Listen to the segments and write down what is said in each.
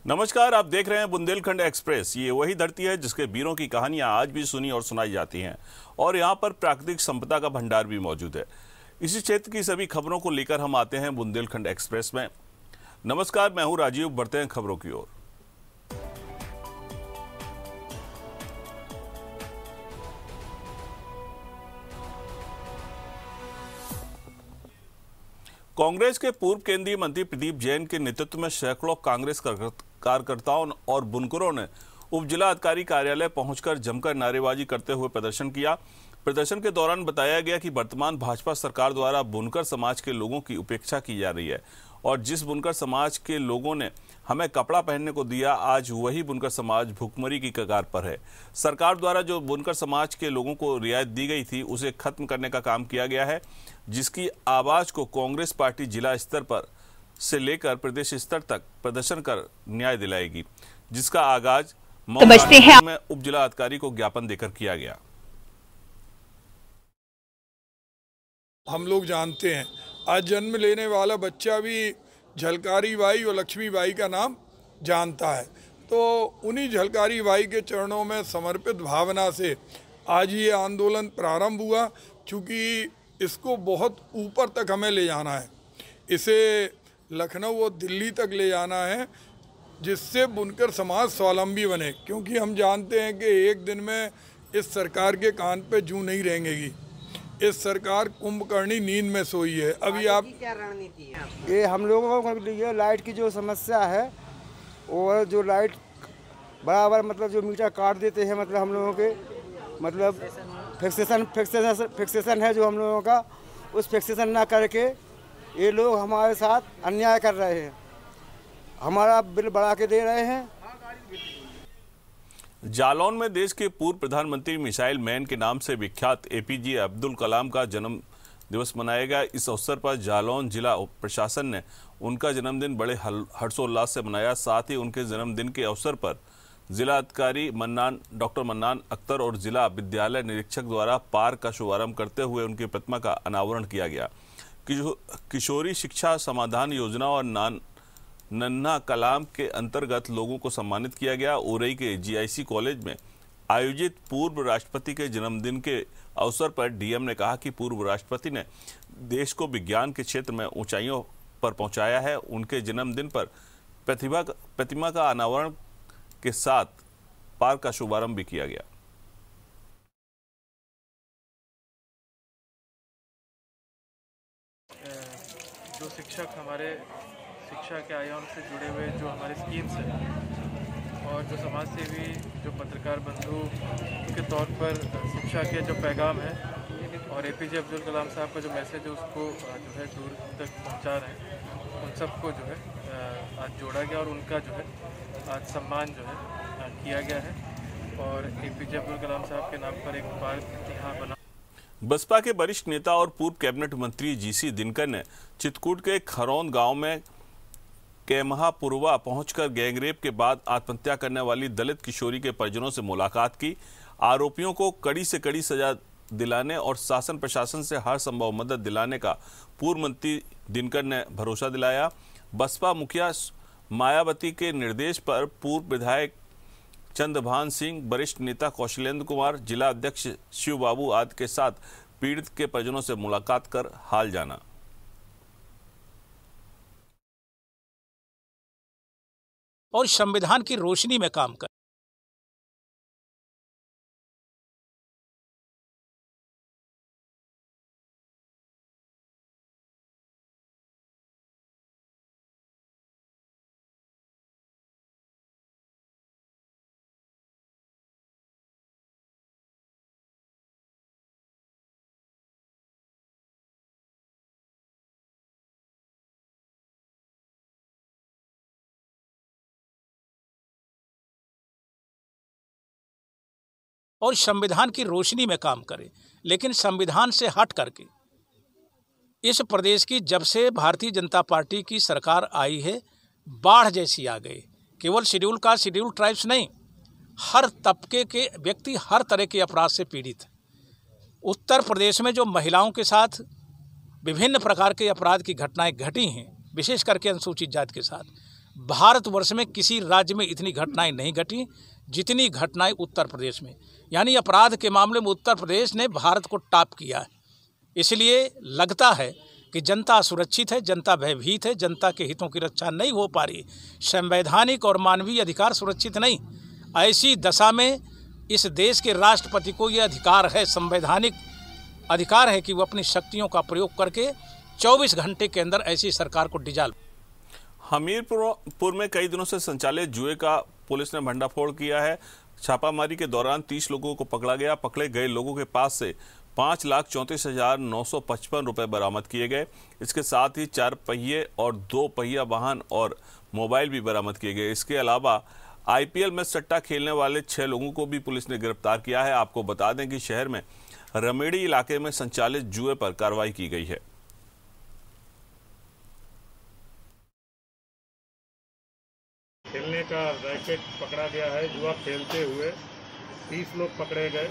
नमस्कार, आप देख रहे हैं बुंदेलखंड एक्सप्रेस। ये वही धरती है जिसके वीरों की कहानियां आज भी सुनी और सुनाई जाती हैं और यहाँ पर प्राकृतिक संपदा का भंडार भी मौजूद है। इसी क्षेत्र की सभी खबरों को लेकर हम आते हैं बुंदेलखंड एक्सप्रेस में। नमस्कार, मैं हूं राजीव। बढ़ते हैं खबरों की ओर। कांग्रेस के पूर्व केंद्रीय मंत्री प्रदीप जैन के नेतृत्व में सैकड़ों कांग्रेस कार्यकर्ताओं और बुनकरों ने उप जिला अधिकारी कार्यालय पहुंचकर जमकर नारेबाजी करते हुए प्रदर्शन किया। प्रदर्शन के दौरान बताया गया कि वर्तमान भाजपा सरकार द्वारा बुनकर समाज के लोगों की उपेक्षा की जा रही है और जिस बुनकर समाज के लोगों ने हमें कपड़ा पहनने को दिया, आज वही बुनकर समाज भुखमरी की कगार पर है। सरकार द्वारा जो बुनकर समाज के लोगों को रियायत दी गई थी, उसे खत्म करने का काम किया गया है, जिसकी आवाज को कांग्रेस पार्टी जिला स्तर पर से लेकर प्रदेश स्तर तक प्रदर्शन कर न्याय दिलाएगी, जिसका आगाज में उप जिला अधिकारी को ज्ञापन देकर किया गया। हम लोग जानते हैं, आज जन्म लेने वाला बच्चा भी झलकारी बाई और लक्ष्मी बाई का नाम जानता है। तो उन्हीं झलकारी बाई के चरणों में समर्पित भावना से आज ये आंदोलन प्रारंभ हुआ। चूँकि इसको बहुत ऊपर तक हमें ले जाना है, इसे लखनऊ और दिल्ली तक ले जाना है, जिससे बुनकर समाज स्वावलंबी बने। क्योंकि हम जानते हैं कि एक दिन में इस सरकार के कान पे जूं नहीं रहेंगी। इस सरकार कुंभकर्णी नींद में सोई है। अभी आप क्या रणनीति है? ये हम लोगों को लिए लाइट की जो समस्या है, और जो लाइट बराबर मतलब जो मीटर काट देते हैं, मतलब हम लोगों के मतलब फिक्सेशन है जो हम लोगों का, उस फिक्सेशन ना करके ये लोग हमारे साथ अन्याय कर रहे हैं, हमारा बिल बढ़ा के दे रहे हैं। जालौन में देश के पूर्व प्रधानमंत्री मिसाइल मैन के नाम से विख्यात एपीजे अब्दुल कलाम का जन्म दिवस मनाया गया। इस अवसर पर जालौन जिला प्रशासन ने उनका जन्मदिन बड़े हर्षोल्लास से मनाया। साथ ही उनके जन्मदिन के अवसर पर जिला अधिकारी डॉक्टर मन्नान अख्तर और जिला विद्यालय निरीक्षक द्वारा पार्क का शुभारंभ करते हुए उनकी प्रतिमा का अनावरण किया गया। किशोरी शिक्षा समाधान योजना और नन्हा कलाम के अंतर्गत लोगों को सम्मानित किया गया। उरई के जीआईसी कॉलेज में आयोजित पूर्व राष्ट्रपति के जन्मदिन के अवसर पर डीएम ने कहा कि पूर्व राष्ट्रपति ने देश को विज्ञान के क्षेत्र में ऊंचाइयों पर पहुंचाया है। उनके जन्मदिन पर प्रतिमा का अनावरण के साथ पार्क का शुभारंभ भी किया गया। जो शिक्षक हमारे शिक्षा के आयाम से जुड़े हुए जो हमारे स्कीम्स हैं, और जो समाज सेवी जो पत्रकार बंधु के तौर पर शिक्षा के जो पैगाम है और एपीजे अब्दुल कलाम साहब का जो मैसेज है उसको जो है दूर तक पहुंचा रहे हैं, उन सबको जो है आज जोड़ा गया और उनका जो है आज सम्मान जो है किया गया है। और एपीजे अब्दुल कलाम साहब के नाम पर एक पार्क यहाँ बना। बसपा के वरिष्ठ नेता और पूर्व कैबिनेट मंत्री जीसी दिनकर ने चित्रकूट के खरौन गांव में कैमहापुरवा पहुंचकर गैंगरेप के बाद आत्महत्या करने वाली दलित किशोरी के परिजनों से मुलाकात की। आरोपियों को कड़ी से कड़ी सजा दिलाने और शासन प्रशासन से हर संभव मदद दिलाने का पूर्व मंत्री दिनकर ने भरोसा दिलाया। बसपा मुखिया मायावती के निर्देश पर पूर्व विधायक चंद्रभान सिंह, वरिष्ठ नेता कौशलेंद्र कुमार, जिला अध्यक्ष शिव बाबू आदि के साथ पीड़ित के परिजनों से मुलाकात कर हाल जाना। और संविधान की रोशनी में काम कर। और संविधान की रोशनी में काम करें, लेकिन संविधान से हट करके इस प्रदेश की जब से भारतीय जनता पार्टी की सरकार आई है, बाढ़ जैसी आ गई। केवल शेड्यूल कास्ट, शेड्यूल ट्राइब्स नहीं, हर तबके के व्यक्ति हर तरह के अपराध से पीड़ित है। उत्तर प्रदेश में जो महिलाओं के साथ विभिन्न प्रकार के अपराध की घटनाएं घटी हैं, विशेष करके अनुसूचित जाति के साथ, भारतवर्ष में किसी राज्य में इतनी घटनाएं नहीं घटी जितनी घटनाएं उत्तर प्रदेश में। यानी अपराध के मामले में उत्तर प्रदेश ने भारत को टॉप किया है। इसलिए लगता है कि जनता सुरक्षित है, जनता भयभीत है, जनता के हितों की रक्षा नहीं हो पा रही, संवैधानिक और मानवीय अधिकार सुरक्षित नहीं। ऐसी दशा में इस देश के राष्ट्रपति को ये अधिकार है, संवैधानिक अधिकार है कि वो अपनी शक्तियों का प्रयोग करके 24 घंटे के अंदर ऐसी सरकार को डिसॉल्व। हमीरपुर में कई दिनों से संचालित जुए का पुलिस ने भंडाफोड़ किया है। छापामारी के दौरान 30 लोगों को पकड़ा गया। पकड़े गए लोगों के पास से 5,34,955 रुपए बरामद किए गए। इसके साथ ही 4 पहिए और 2 पहिया वाहन और मोबाइल भी बरामद किए गए। इसके अलावा IPL में सट्टा खेलने वाले 6 लोगों को भी पुलिस ने गिरफ्तार किया है। आपको बता दें कि शहर में रमेड़ी इलाके में संचालित जुए पर कार्रवाई की गई है। खेलने का रैकेट पकड़ा गया है। जुआ खेलते हुए 30 लोग पकड़े गए।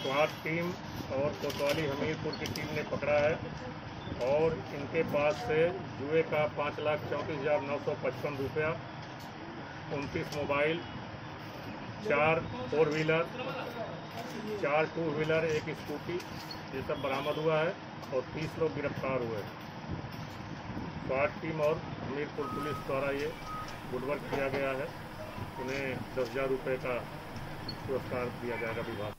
स्वात टीम और कोतवाली हमीरपुर की टीम ने पकड़ा है और इनके पास से जुए का 5,34,955 रुपया, 29 मोबाइल, 4 4 व्हीलर, 4 2 व्हीलर, 1 स्कूटी, ये सब बरामद हुआ है और 30 लोग गिरफ्तार हुए। स्वात टीम और हमीरपुर पुलिस द्वारा ये गुडवर्क किया गया है। उन्हें 10,000 रुपये का पुरस्कार दिया जाएगा विभाग।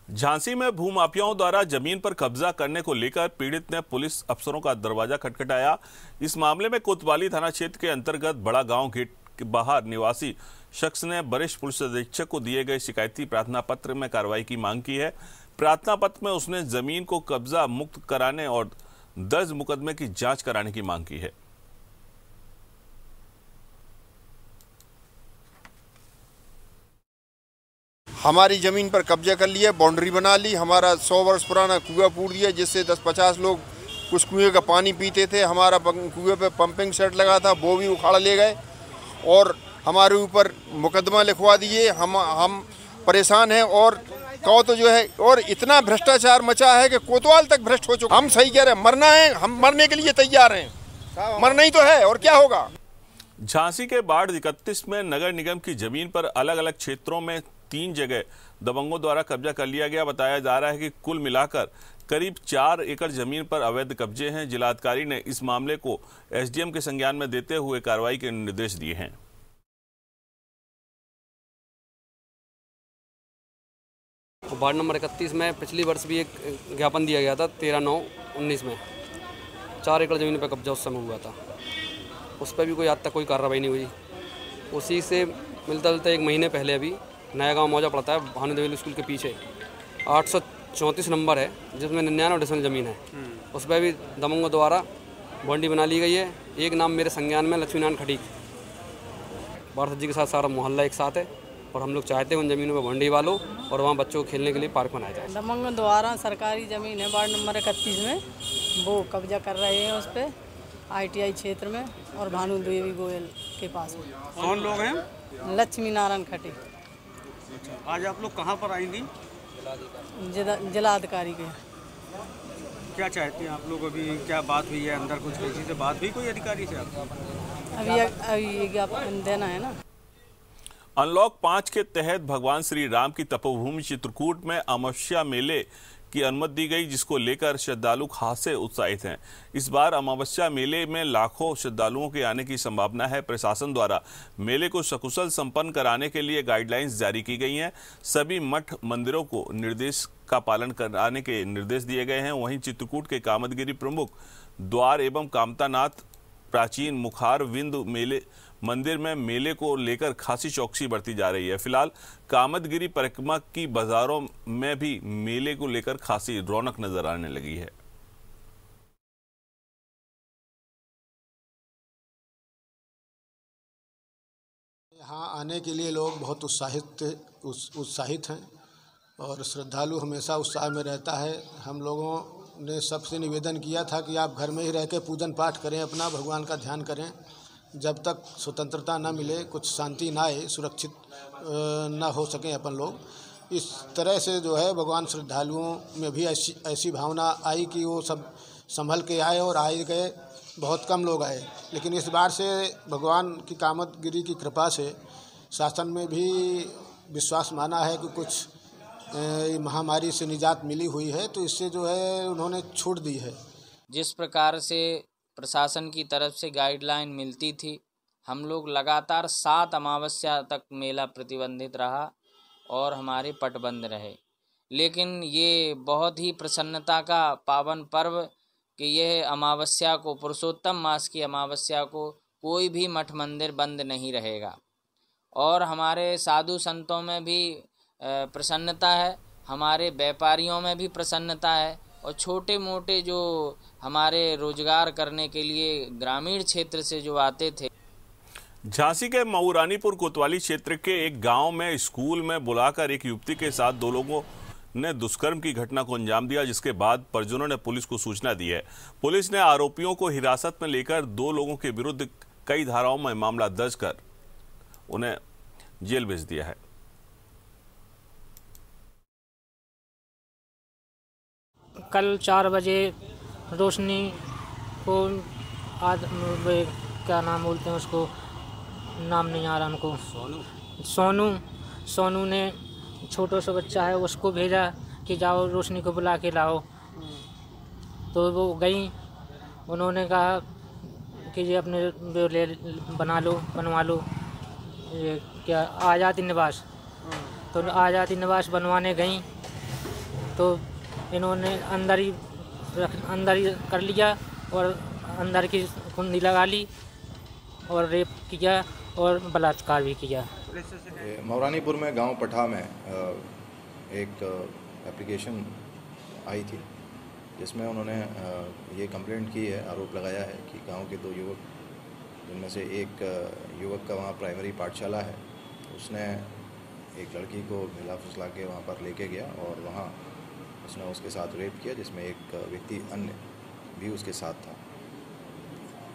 झांसी में भूमाफियाओं द्वारा जमीन पर कब्जा करने को लेकर पीड़ित ने पुलिस अफसरों का दरवाजा खटखटाया। इस मामले में कोतवाली थाना क्षेत्र के अंतर्गत बड़ा गांव गेट के बाहर निवासी शख्स ने वरिष्ठ पुलिस अधीक्षक को दिए गए शिकायती प्रार्थना पत्र में कार्रवाई की मांग की है। प्रार्थना पत्र में उसने जमीन को कब्जा मुक्त कराने और दर्ज मुकदमे की जांच कराने की मांग की है। हमारी ज़मीन पर कब्जा कर लिया, बाउंड्री बना ली, हमारा 100 वर्ष पुराना कुआं पूर दिया जिससे 10-50 लोग उस कुएं का पानी पीते थे। हमारा कुएं पे पंपिंग सेट लगा था, वो भी उखाड़ ले गए और हमारे ऊपर मुकदमा लिखवा दिए। हम परेशान हैं और कहो तो जो है और इतना भ्रष्टाचार मचा है कि कोतवाल तक भ्रष्ट हो चुका। हम सही कह रहे हैं, मरना है, हम मरने के लिए तैयार हैं, मरना ही तो है और क्या होगा। झांसी के वार्ड 31 में नगर निगम की जमीन पर अलग अलग क्षेत्रों में 3 जगह दबंगों द्वारा कब्जा कर लिया गया। बताया जा रहा है कि कुल मिलाकर करीब 4 एकड़ जमीन पर अवैध कब्जे हैं। जिलाधिकारी ने इस मामले को SDM के संज्ञान में देते हुए कार्रवाई के निर्देश दिए हैं। वार्ड नंबर 31 में पिछली वर्ष भी एक ज्ञापन दिया गया था 13/9/19 में। 4 एकड़ ज़मीन पर कब्जा उस समय हुआ था। उस पर भी कोई आज तक कोई कार्रवाई नहीं हुई। उसी से मिलता जुलता 1 महीने पहले अभी नया गांव मौजा पड़ता है भानुदेवी स्कूल के पीछे 834 नंबर है जिसमें 99 डिसमिल ज़मीन है। उस पर भी दबंगों द्वारा बाउंड्री बना ली गई है। एक नाम मेरे संज्ञान में लक्ष्मीनारायण खटीक, पार्षद जी के साथ सारा मोहल्ला एक साथ है और हम लोग चाहते हैं उन ज़मीनों पर बाउंड्री वालों और वहाँ बच्चों को खेलने के लिए पार्क बनाया जाए। दबंगों द्वारा सरकारी ज़मीन है वार्ड नंबर 31 में, वो कब्जा कर रहे हैं उस पर ITI क्षेत्र में और भानुदेवी गोयल के पास में। कौन लोग हैं? लक्ष्मीनारायण खटीक। आज आप लोग कहाँ पर आएंगी? जिलाधिकारी के। क्या चाहते हैं आप लोग? अभी क्या बात हुई है अंदर? कुछ किसी से बात हुई कोई अधिकारी से? अभी ज्ञापन देना है ना। अनलॉक 5 के तहत भगवान श्री राम की तपोभूमि चित्रकूट में अमावस्या मेले की अनुमति दी गई, जिसको लेकर श्रद्धालु खासे उत्साहित हैं। इस बार अमावस्या मेले में लाखों श्रद्धालुओं के आने की संभावना है। प्रशासन द्वारा मेले को सकुशल संपन्न कराने के लिए गाइडलाइंस जारी की गई हैं। सभी मठ मंदिरों को निर्देश का पालन कराने के निर्देश दिए गए हैं। वहीं चित्रकूट के कामदगिरी प्रमुख द्वार एवं कामतानाथ प्राचीन मुखार विंद मेले मंदिर में मेले को लेकर खासी चौकसी बरती जा रही है। फिलहाल कामदगिरी परिक्रमा की बाजारों में भी मेले को लेकर खासी रौनक नजर आने लगी है। यहाँ आने के लिए लोग बहुत उत्साहित हैं और श्रद्धालु हमेशा उत्साह में रहता है। हम लोगों ने सबसे निवेदन किया था कि आप घर में ही रह के पूजन पाठ करें, अपना भगवान का ध्यान करें। जब तक स्वतंत्रता ना मिले, कुछ शांति ना आए, सुरक्षित ना हो सकें अपन लोग, इस तरह से जो है भगवान श्रद्धालुओं में भी ऐसी भावना आई कि वो सब संभल के आए और आए गए बहुत कम लोग आए। लेकिन इस बार से भगवान की कामतगिरी की कृपा से शासन में भी विश्वास माना है कि कुछ महामारी से निजात मिली हुई है, तो इससे जो है उन्होंने छूट दी है। जिस प्रकार से प्रशासन की तरफ से गाइडलाइन मिलती थी, हम लोग लगातार 7 अमावस्या तक मेला प्रतिबंधित रहा और हमारे पट बंद रहे। लेकिन ये बहुत ही प्रसन्नता का पावन पर्व कि यह अमावस्या को, पुरुषोत्तम मास की अमावस्या को, कोई भी मठ मंदिर बंद नहीं रहेगा। और हमारे साधु संतों में भी प्रसन्नता है, हमारे व्यापारियों में भी प्रसन्नता है, और छोटे मोटे जो हमारे रोजगार करने के लिए ग्रामीण क्षेत्र से जो आते थे। झांसी के मऊरानीपुर कोतवाली क्षेत्र के एक गांव में स्कूल में बुलाकर एक युवती के साथ 2 लोगों ने दुष्कर्म की घटना को अंजाम दिया, जिसके बाद परिजनों ने पुलिस को सूचना दी है। पुलिस ने आरोपियों को हिरासत में लेकर 2 लोगों के विरुद्ध कई धाराओं में मामला दर्ज कर उन्हें जेल भेज दिया है। कल 4 बजे रोशनी को क्या नाम बोलते हैं उसको, नाम नहीं आ रहा हमको, सोनू ने छोटा सा बच्चा है उसको भेजा कि जाओ रोशनी को बुला के लाओ। तो वो गई, उन्होंने कहा कि ये अपने बनवा लो ये क्या आज़ादी निवास। तो आज़ादी निवास बनवाने गई तो इन्होंने अंदर ही कर लिया और अंदर की कुंडी लगा ली और रेप किया और बलात्कार भी किया। मऊरानीपुर में गांव पठा में एक एप्लीकेशन आई थी, जिसमें उन्होंने ये कंप्लेंट की है, आरोप लगाया है कि गांव के 2 युवक, जिनमें से एक युवक का वहाँ प्राइमरी पाठशाला है, उसने एक लड़की को मिला फुसला के वहाँ पर लेके गया और वहाँ उसने उसके साथ रेप किया, जिसमें एक व्यक्ति अन्य भी उसके साथ था।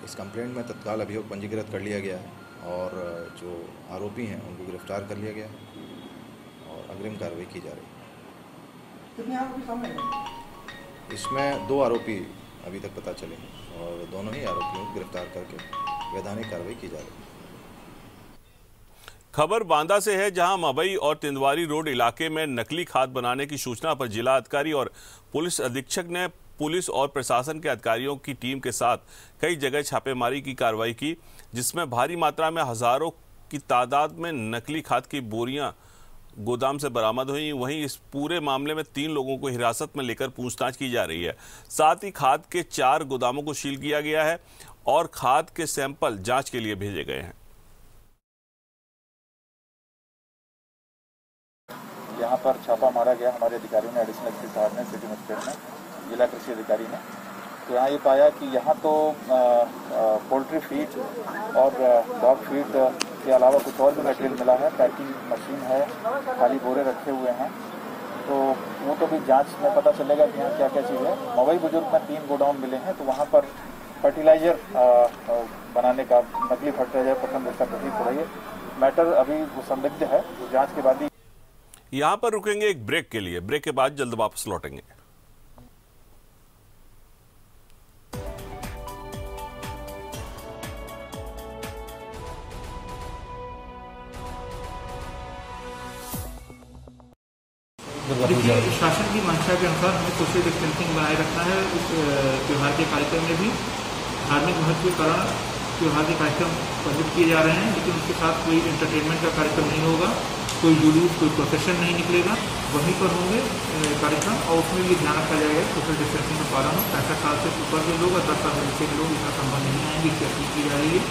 इस कंप्लेंट में तत्काल अभियोग पंजीकृत कर लिया गया है और जो आरोपी हैं उनको गिरफ्तार कर लिया गया है और अग्रिम कार्रवाई की जा रही है। कितने आरोपी सामने हैं? इसमें 2 आरोपी अभी तक पता चले हैं और दोनों ही आरोपियों को गिरफ्तार करके वैधानिक कार्रवाई की जा रही है। खबर बांदा से है, जहां मवई और तिंदवारी रोड इलाके में नकली खाद बनाने की सूचना पर जिला अधिकारी और पुलिस अधीक्षक ने पुलिस और प्रशासन के अधिकारियों की टीम के साथ कई जगह छापेमारी की कार्रवाई की, जिसमें भारी मात्रा में हजारों की तादाद में नकली खाद की बोरियां गोदाम से बरामद हुई। वहीं इस पूरे मामले में 3 लोगों को हिरासत में लेकर पूछताछ की जा रही है। साथ ही खाद के 4 गोदामों को सील किया गया है और खाद के सैंपल जांच के लिए भेजे गए हैं। यहाँ पर छापा मारा गया हमारे अधिकारियों ने, एडिशनल एसपी साहब ने, सिटी मजिस्ट्रेट ने, जिला कृषि अधिकारी ने। तो यहाँ ये पाया कि यहाँ तो पोल्ट्री फीड और डॉग फीड के अलावा कुछ और भी मटेरियल मिला है। पैकिंग मशीन है, खाली बोरे रखे हुए हैं। तो वो तो भी जांच में पता चलेगा कि यहाँ क्या क्या चीज़ है। मवई बुजुर्ग में 3 गोडाउन मिले हैं, तो वहाँ पर फर्टिलाइजर बनाने का, नकली फर्टिलाइजर प्रथम दृष्टया प्रतीत हो रही है। मैटर अभी वो संदिग्ध है, तो जाँच के बाद ही। यहाँ पर रुकेंगे एक ब्रेक के लिए, ब्रेक के बाद जल्द वापस लौटेंगे। देखिए, शासन की मंशा के अनुसार हमें सोशल डिस्टेंसिंग बनाए रखना है। इस त्यौहार के कार्यक्रम में भी धार्मिक महत्व के कारण त्यौहार के कार्यक्रम आयोजित किए जा रहे हैं, लेकिन उसके साथ कोई एंटरटेनमेंट का कार्यक्रम नहीं होगा, कोई जुलूस, कोई प्रोसेशन नहीं निकलेगा। वहीं पर होंगे कार्यक्रम और उसमें भी ध्यान रखा जाएगा सोशल डिस्टेंसिंग का पालन हो। 65 साल से ऊपर के लोग और 10 साल से नीचे के लोग इसका संबंध नहीं आएंगे, इसकी अपील की जा रही है।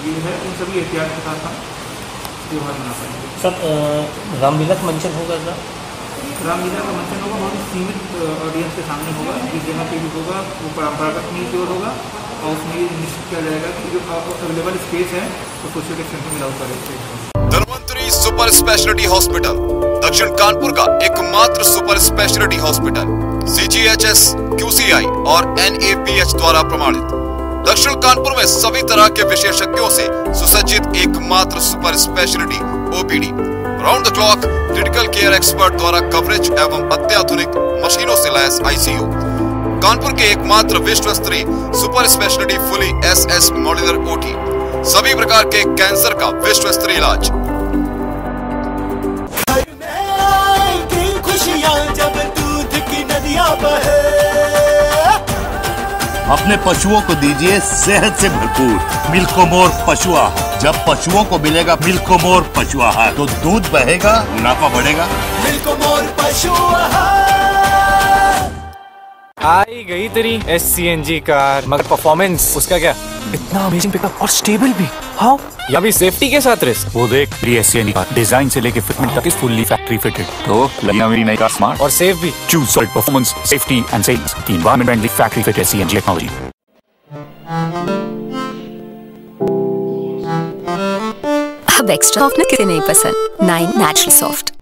ये है, इन सभी एहतियात के साथ हम त्यौहार मना पाएंगे। सर, रामलीला का मंचन होगा सर? रामलीला का मंचन होगा, बहुत ही सीमित ऑडियंस के सामने होगा। जिस जगह पे भी होगा वो परंपरागत मील की ओर होगा और उसमें ये निश्चित किया जाएगा कि जो अवेलेबल स्पेस है वो सोशल डिस्टेंसिंग अलाउ करें। धन्वंतरी सुपर स्पेशलिटी हॉस्पिटल दक्षिण कानपुर का एकमात्र super speciality hospital CGHS, QCI और NABH द्वारा प्रमाणित। दक्षिण कानपुर में सभी तरह के विशेषज्ञों से सुसज्जित एकमात्र super speciality OPD, round the clock critical care expert द्वारा कवरेज एवं अत्याधुनिक मशीनों से लैस ICU, कानपुर के एकमात्र विश्व स्तरीय super speciality fully SS modular OT, सभी प्रकार के कैंसर का विश्व स्तरीय इलाज। जब दूध की नदियां बहे, अपने पशुओं को दीजिए सेहत से भरपूर मिल्कोमोर पशु आहार। जब पशुओं को मिलेगा मिल्कोमोर पशु आहार तो दूध बहेगा, मुनाफा बढ़ेगा। मिल्कोमोर पशु आहार। आई गई तेरी SCNG कार, मगर परफॉर्मेंस उसका क्या, इतना अमेजिंग पिकअप और स्टेबल भी। हाँ, या भी सेफ्टी के साथ रेस। वो देख प्री SCNG कार, डिजाइन से लेके फिटमेंट तक इज फुल्ली फैक्ट्री फिटेड। तो लगी मेरी नई कार स्मार्ट और सेफ भी। Choose solid performance, safety and sales की environment friendly factory fit SCNG technology. अब एक्स्ट्रा सॉफ्ट किसे नहीं पसंद, 9 नेचुरल सॉफ्ट।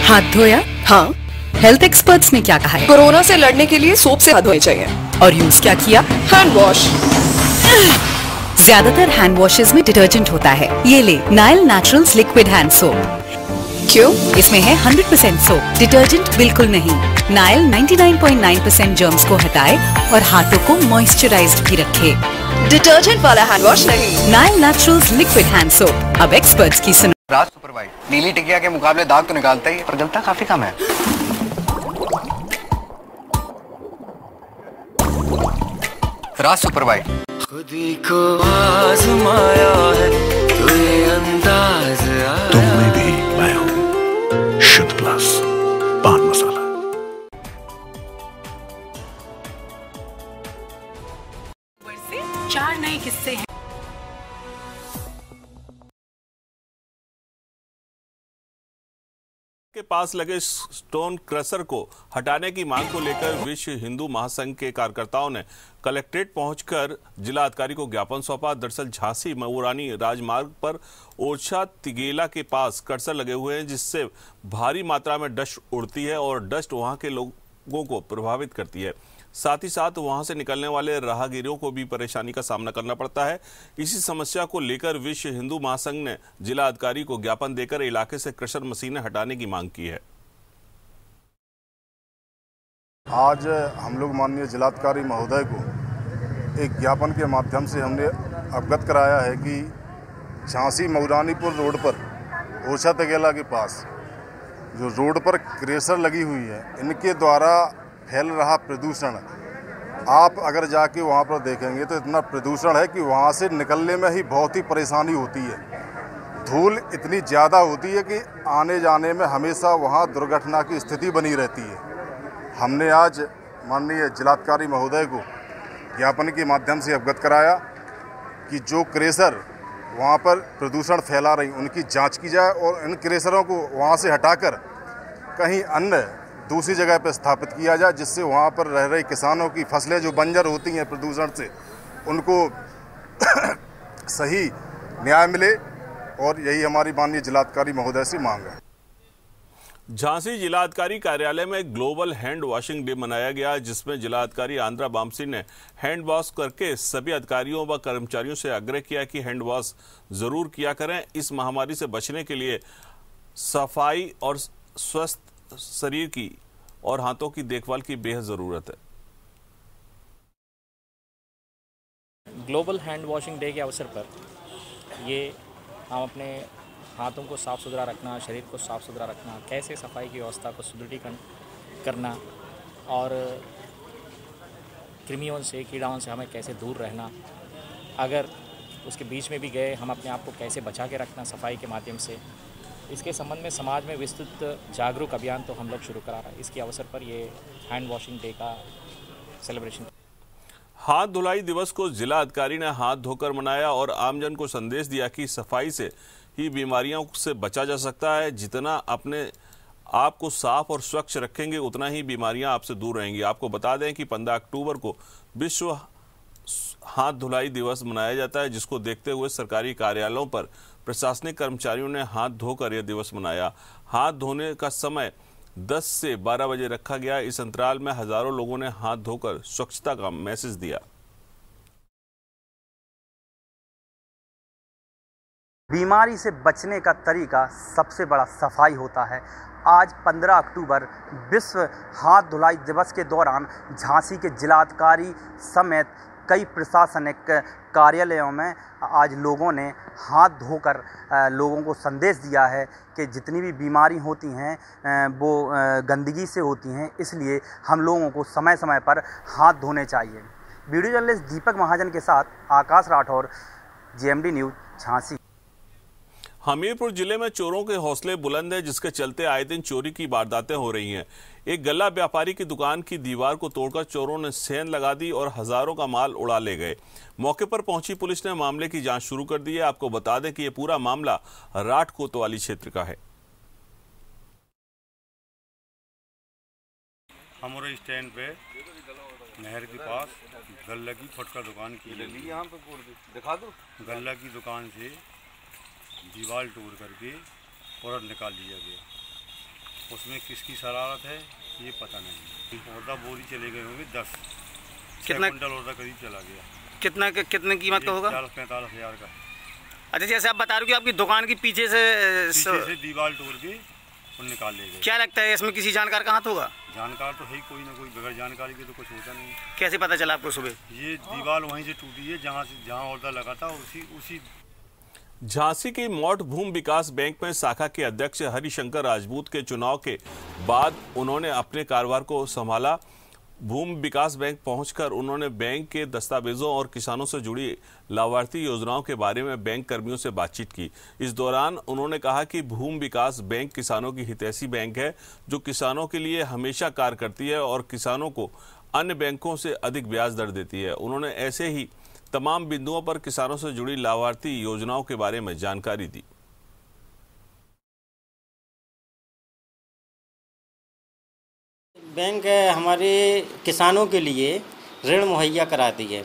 हाथ धोया? हाँ। हेल्थ एक्सपर्ट्स ने क्या कहा है? कोरोना से लड़ने के लिए सोप से हाथ धोने चाहिए। और यूज क्या किया? Hand wash. ज्यादातर हैंड वॉशेज में डिटर्जेंट होता है। ये ले Nile naturals liquid hand soap. क्यों? इसमें है 100% सोप, डिटर्जेंट बिल्कुल नहीं। नाइल 99.9% जर्म्स को हटाए और हाथों को मॉइस्चराइज्ड भी रखे। डिटर्जेंट वाला हैंड वॉश नहीं। Nile naturals liquid hand soap. अब एक्सपर्ट्स की सुनो। राज सुपर वाइट नीली टिकिया के मुकाबले दाग तो निकालता ही, पर गलता काफी कम है। राज सुपर वाइट। खुदी को आजमाया है तो ये अंदाज आया। तुम में भी मैं हूं, शुद्ध प्लस पान मसाला। चार नए किस्से हैं। के पास लगे स्टोन क्रशर को हटाने की मांग को लेकर विश्व हिंदू महासंघ के कार्यकर्ताओं ने कलेक्ट्रेट पहुंचकर जिलाधिकारी को ज्ञापन सौंपा। दरअसल झांसी मऊरानी राजमार्ग पर ओरछा तिगेला के पास क्रशर लगे हुए हैं, जिससे भारी मात्रा में डस्ट उड़ती है और डस्ट वहां के लोगों को प्रभावित करती है। साथ ही साथ वहां से निकलने वाले राहगीरों को भी परेशानी का सामना करना पड़ता है। इसी समस्या को लेकर विश्व हिंदू महासंघ ने जिला अधिकारी को ज्ञापन देकर इलाके से क्रशर मशीनें हटाने की मांग की है। आज हम लोग माननीय जिलाधिकारी महोदय को एक ज्ञापन के माध्यम से हमने अवगत कराया है कि झांसी मऊरानीपुर रोड पर ओरछा तिगेला के पास जो रोड पर क्रशर लगी हुई है, इनके द्वारा फैल रहा प्रदूषण, आप अगर जाके वहाँ पर देखेंगे तो इतना प्रदूषण है कि वहाँ से निकलने में ही बहुत ही परेशानी होती है। धूल इतनी ज़्यादा होती है कि आने जाने में हमेशा वहाँ दुर्घटना की स्थिति बनी रहती है। हमने आज माननीय जिलाधिकारी महोदय को ज्ञापन के माध्यम से अवगत कराया कि जो क्रशर वहाँ पर प्रदूषण फैला रही, उनकी जाँच की जाए और इन क्रशरों को वहाँ से हटाकर कहीं अन्य दूसरी जगह पर स्थापित किया जाए, जिससे वहाँ पर रह रहे किसानों की फसलें जो बंजर होती हैं प्रदूषण से, उनको सही न्याय मिले। और यही हमारी माननीय जिलाधिकारी महोदय से मांग है। झांसी जिलाधिकारी कार्यालय में ग्लोबल हैंड वॉशिंग डे मनाया गया, जिसमें जिलाधिकारी आंद्रा बामसी ने हैंड वॉश करके सभी अधिकारियों व कर्मचारियों से आग्रह किया कि हैंड वॉश जरूर किया करें। इस महामारी से बचने के लिए सफाई और स्वस्थ शरीर की और हाथों की देखभाल की बेहद ज़रूरत है। ग्लोबल हैंड वॉशिंग डे के अवसर पर ये हम अपने हाथों को साफ़ सुथरा रखना, शरीर को साफ़ सुथरा रखना, कैसे सफाई की व्यवस्था को सुदृढ़ीकरण करना और कृमियों से, कीड़ाओं से हमें कैसे दूर रहना, अगर उसके बीच में भी गए हम अपने आप को कैसे बचा के रखना सफाई के माध्यम से, इसके संबंध में समाज में विस्तृत जागरूक अभियान तो हम लोग शुरू करा रहे हैं। इसके अवसर पर ये हैंड वॉशिंग डे का सेलिब्रेशन। हाथ धुलाई दिवस को जिला अधिकारी ने हाथ धोकर मनाया और आमजन को संदेश दिया कि सफाई से ही बीमारियों से बचा जा सकता है। जितना अपने आप को साफ और स्वच्छ रखेंगे, उतना ही बीमारियां आपसे दूर रहेंगी। आपको बता दें कि 15 अक्टूबर को विश्व हाथ धुलाई दिवस मनाया जाता है, जिसको देखते हुए सरकारी कार्यालयों पर प्रशासनिक कर्मचारियों ने हाथ धोकर यह दिवस मनाया। हाथ धोने का समय 10 से 12 बजे रखा गया। इस अंतराल में हजारों लोगों ने हाथ धोकर स्वच्छता का मैसेज दिया। बीमारी से बचने का तरीका सबसे बड़ा सफाई होता है। आज 15 अक्टूबर विश्व हाथ धुलाई दिवस के दौरान झांसी के जिलाधिकारी समेत कई प्रशासनिक कार्यालयों में आज लोगों ने हाथ धोकर लोगों को संदेश दिया है कि जितनी भी बीमारी होती हैं वो गंदगी से होती हैं, इसलिए हम लोगों को समय समय पर हाथ धोने चाहिए। वीडियो जर्नलिस्ट दीपक महाजन के साथ आकाश राठौर, GMD न्यूज़, झांसी। हमीरपुर जिले में चोरों के हौसले बुलंद है, जिसके चलते आए दिन चोरी की वारदातें हो रही हैं। एक गल्ला व्यापारी की दुकान की दीवार को तोड़कर चोरों ने सेंध लगा दी और हजारों का माल उड़ा ले गए। मौके पर पहुंची पुलिस ने मामले की जांच शुरू कर दी है। आपको बता दें कि यह पूरा मामला राठ कोतवाली क्षेत्र का है। हमारे स्टैंड पे नहर के पास गल्ला की फुटकर दुकान की, यहाँ पे दिखा दो। गल्ला की दुकान से दीवार तोड़ करके औरत निकाल लिया गया। उसमें किसकी शरारत है ये पता नहीं। औरदा बोरी चले गए होंगे 10, कितना कुंटल औरदा करीब चला गया। कितने कीमत का होगा? 40-45 हज़ार का। अच्छा, जैसे आप बता रहे हो कि आपकी दुकान की पीछे से दीवार तोड़ के और निकाल ले गए। क्या लगता है इसमें किसी जानकार का हाथ होगा? जानकार तो है कोई ना कोई, बगैर जानकारी के तो कुछ होता नहीं। कैसे पता चला आपको सुबह? ये दीवार वहीं से टूटी है जहाँ औरदा लगा था, उसी झांसी की मौट भूमि विकास बैंक में शाखा के अध्यक्ष हरिशंकर राजपूत के चुनाव के बाद उन्होंने अपने कारोबार को संभाला। भूमि विकास बैंक पहुंचकर उन्होंने बैंक के दस्तावेजों और किसानों से जुड़ी लाभार्थी योजनाओं के बारे में बैंक कर्मियों से बातचीत की। इस दौरान उन्होंने कहा कि भूमि विकास बैंक किसानों की हितैषी बैंक है, जो किसानों के लिए हमेशा कार्य करती है और किसानों को अन्य बैंकों से अधिक ब्याज दर देती है। उन्होंने ऐसे ही तमाम बिंदुओं पर किसानों से जुड़ी लाभार्थी योजनाओं के बारे में जानकारी दी। बैंक हमारे किसानों के लिए ऋण मुहैया कराती है।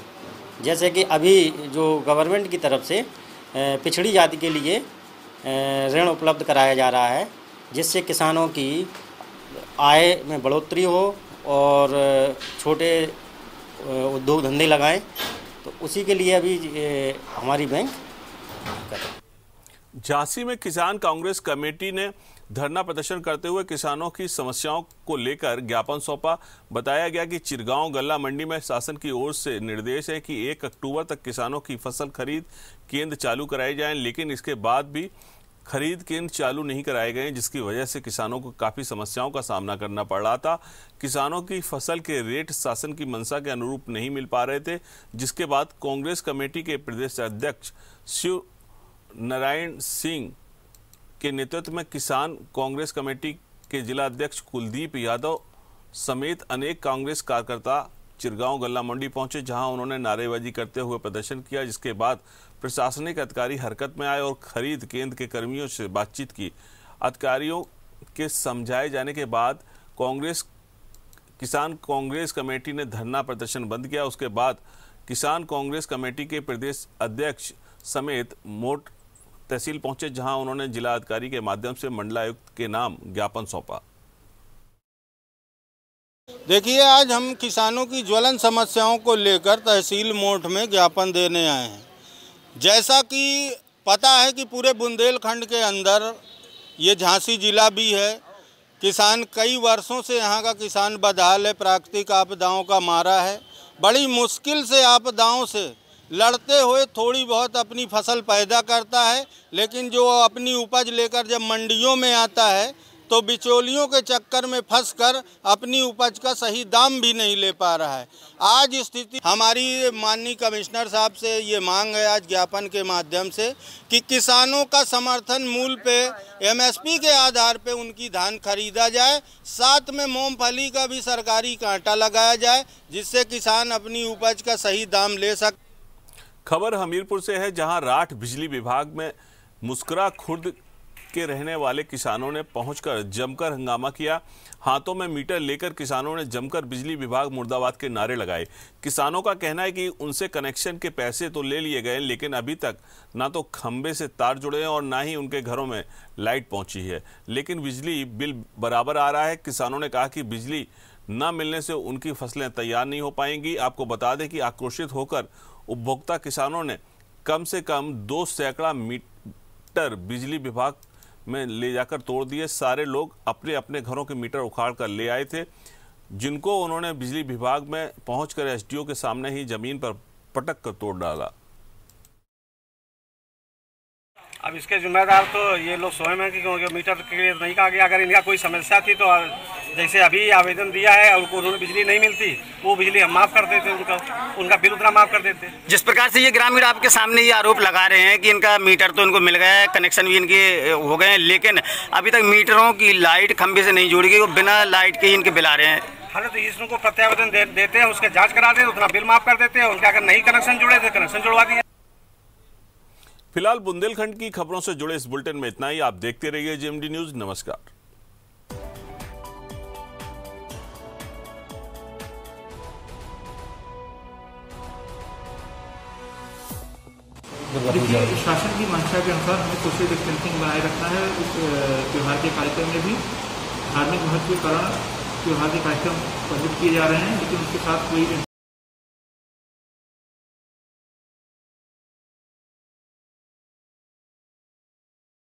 जैसे कि अभी जो गवर्नमेंट की तरफ से पिछड़ी जाति के लिए ऋण उपलब्ध कराया जा रहा है, जिससे किसानों की आय में बढ़ोतरी हो और छोटे उद्योग धंधे लगाएं, तो उसी के लिए अभी हमारी बैंक झांसी में किसान कांग्रेस कमेटी ने धरना प्रदर्शन करते हुए किसानों की समस्याओं को लेकर ज्ञापन सौंपा। बताया गया कि चिरगांव गल्ला मंडी में शासन की ओर से निर्देश है कि 1 अक्टूबर तक किसानों की फसल खरीद केंद्र चालू कराए जाएं, लेकिन इसके बाद भी खरीद केंद्र चालू नहीं कराए गए, जिसकी वजह से किसानों को काफ़ी समस्याओं का सामना करना पड़ रहा था। किसानों की फसल के रेट शासन की मंशा के अनुरूप नहीं मिल पा रहे थे, जिसके बाद कांग्रेस कमेटी के प्रदेश अध्यक्ष शिव नारायण सिंह के नेतृत्व में किसान कांग्रेस कमेटी के जिला अध्यक्ष कुलदीप यादव समेत अनेक कांग्रेस कार्यकर्ता चिरगांव गल्ला मंडी पहुंचे, जहां उन्होंने नारेबाजी करते हुए प्रदर्शन किया। जिसके बाद प्रशासनिक अधिकारी हरकत में आए और खरीद केंद्र के कर्मियों से बातचीत की। अधिकारियों के समझाए जाने के बाद किसान कांग्रेस कमेटी ने धरना प्रदर्शन बंद किया। उसके बाद किसान कांग्रेस कमेटी के प्रदेश अध्यक्ष समेत मोट तहसील पहुंचे, जहां उन्होंने जिला अधिकारी के माध्यम से मंडलायुक्त के नाम ज्ञापन सौंपा। देखिए, आज हम किसानों की ज्वलन समस्याओं को लेकर तहसील मोट में ज्ञापन देने आए हैं। जैसा कि पता है कि पूरे बुंदेलखंड के अंदर ये झांसी जिला भी है। किसान कई वर्षों से यहाँ का किसान बदहाल है, प्राकृतिक आपदाओं का मारा है। बड़ी मुश्किल से आपदाओं से लड़ते हुए थोड़ी बहुत अपनी फसल पैदा करता है, लेकिन जो अपनी उपज लेकर जब मंडियों में आता है तो बिचौलियों के चक्कर में फंसकर अपनी उपज का सही दाम भी नहीं ले पा रहा है। आज स्थिति हमारी माननीय कमिश्नर साहब से ये मांग है आज ज्ञापन के माध्यम से कि किसानों का समर्थन मूल्य पे MSP के आधार पे उनकी धान खरीदा जाए, साथ में मूंगफली का भी सरकारी कांटा लगाया जाए, जिससे किसान अपनी उपज का सही दाम ले सके। खबर हमीरपुर से है, जहां राठ बिजली विभाग में मुस्कुरा खुर्द के रहने वाले किसानों ने पहुंचकर जमकर हंगामा किया। हाथों में मीटर लेकर किसानों ने जमकर बिजली विभाग मुर्दाबाद के नारे लगाए। किसानों का कहना है कि उनसे कनेक्शन के पैसे तो ले लिए गए, लेकिन अभी तक ना तो खंबे से तार जुड़े हैं और ना ही उनके घरों में लाइट पहुंची है, लेकिन बिजली बिल बराबर आ रहा है। किसानों ने कहा कि बिजली न मिलने से उनकी फसलें तैयार नहीं हो पाएंगी। आपको बता दें कि आक्रोशित होकर उपभोक्ता किसानों ने कम से कम 2 सैकड़ा मीटर बिजली विभाग में ले जाकर तोड़ दिए। सारे लोग अपने अपने घरों के मीटर उखाड़ कर ले आए थे, जिनको उन्होंने बिजली विभाग में पहुंचकर एसडीओ के सामने ही जमीन पर पटक कर तोड़ डाला। अब इसके जिम्मेदार तो ये लोग स्वयं है, क्योंकि मीटर के लिए नहीं कहा गया। अगर इनका कोई समस्या थी तो जैसे अभी आवेदन दिया है और उन्होंने बिजली नहीं मिलती, वो बिजली हम माफ़ कर देते, उनका बिल उतना माफ़ कर देते। जिस प्रकार से ये ग्रामीण आपके सामने ये आरोप लगा रहे हैं कि इनका मीटर तो इनको मिल गया है, कनेक्शन भी इनके हो गए हैं, लेकिन अभी तक मीटरों की लाइट खंभे से नहीं जुड़ी गई, वो बिना लाइट के इनके बिल आ रहे हैं। हाँ, तो इसको प्रत्यावेदन देते हैं, उसके जाँच करा देते, उतना बिल माफ़ कर देते हैं। उनके अगर नहीं कनेक्शन जुड़े थे, कनेक्शन जुड़वा दिए। फिलहाल बुंदेलखंड की खबरों से जुड़े इस बुलेटिन में इतना ही। आप देखते रहिए जेएमडी न्यूज। नमस्कार। देखिए, शासन की मंशा के अनुसार हमें सोशल डिस्टेंसिंग बनाए रखना है। इस त्योहार के कार्यक्रम में भी धार्मिक महत्व के कारण त्योहार के कार्यक्रम प्रदर्शित किए जा रहे हैं, लेकिन उसके साथ कोई